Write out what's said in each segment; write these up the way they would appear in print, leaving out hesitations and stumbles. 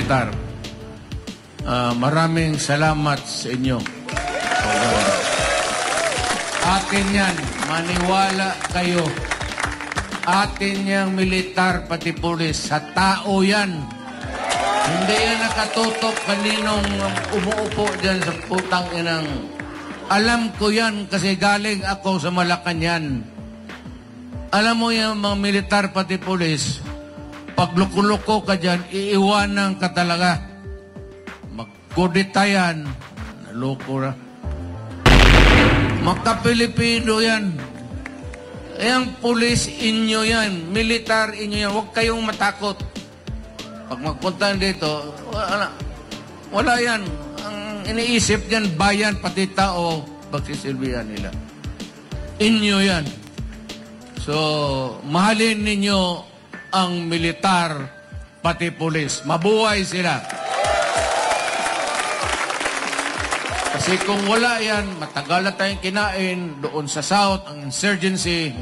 militar. Maraming salamat sa inyo. Atin yan, maniwala kayo. Atin yang militar pati pulis, sa tao yan. Hindi yan nakatutok kaninong umuupo dyan sa putang inang. Alam ko yan kasi galing ako sa Malacanang. Alam mo yung mga militar pati pulis, pag luko-luko ka dyan, iiwanan ka talaga. Magkudita yan. Naloko na. Magka-Pilipino yan. Yang pulis inyo yan. Militar inyo yan. Huwag kayong matakot. Pag magpunta dito, wala yan. Ang iniisip yan, bayan, pati tao, pagsisilbihan nila. Inyo yan. So, mahalin ninyo ang militar, pati pulis. Mabuhay sila. Kasi kung wala yan, matagal na tayong kinain doon sa South, ang insurgency,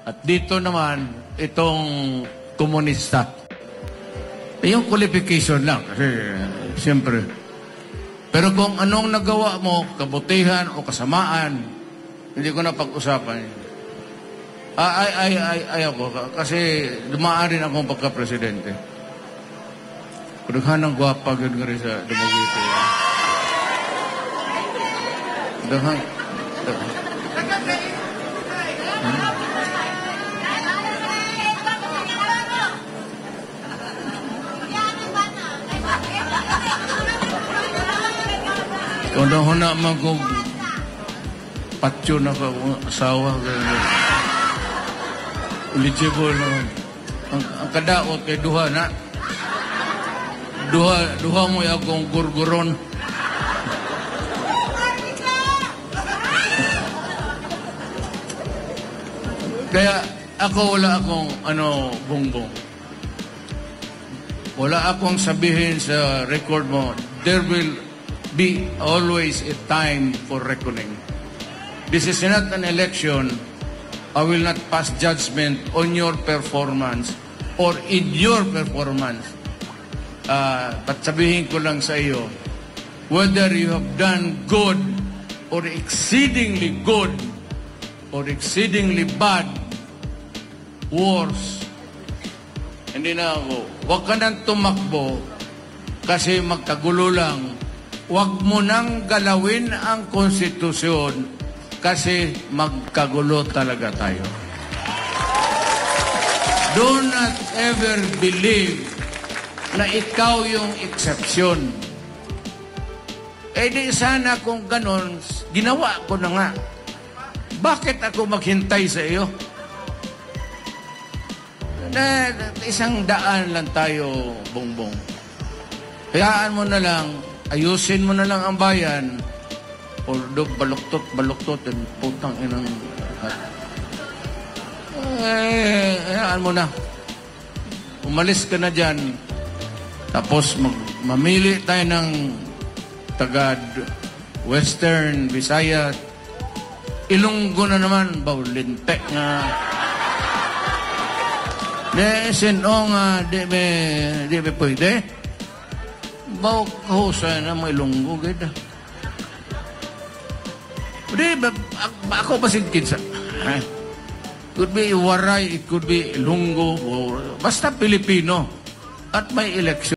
at dito naman, itong komunista. Yung qualification lang, kasi siyempre. Pero kung anong nagawa mo, kabutihan o kasamaan, hindi ko na pag-usapan. Ayaw ko, kasi dumaan rin akong pagka-presidente. Pagkakang gwapa gano'n rin sa Dumaguete. Dahang. Kung na magong patyo na ka asawa, eligible naman. Ang kadaot kay duha na. Duha mo yung akong gurguron. Kaya ako wala akong bongbong. Wala akong sabihin sa record mo, there will be always a time for reckoning. This is not an election. I will not pass judgment on your performance or in your performance. But sabihin ko lang sa iyo, whether you have done good or exceedingly good or exceedingly bad, worse, hindi na ako. Huwag ka nang tumakbo kasi magkagulo lang. Huwag mo nang galawin ang konstitusyon kasi magkagulo talaga tayo. Do not ever believe na ikaw yung exception. Eh di sana kung ganon, ginawa ko na nga. Bakit ako maghintay sa iyo? Isang daan lang tayo, bongbong. Hayaan mo na lang, ayusin mo na lang ang bayan, although baluktot, and putang inang hayaan mo na. Umalis ka na dyan, tapos mamili tayo ng tagad, Western, Visayas, Ilonggo na naman, Baulintek nga. Sinong di be pwede. Bawa kahusa na may Ilonggo, gada. Di ba, ako ba sigkid sa... Could be Waray, it could be Ilonggo, basta Pilipino. At may eleksyon.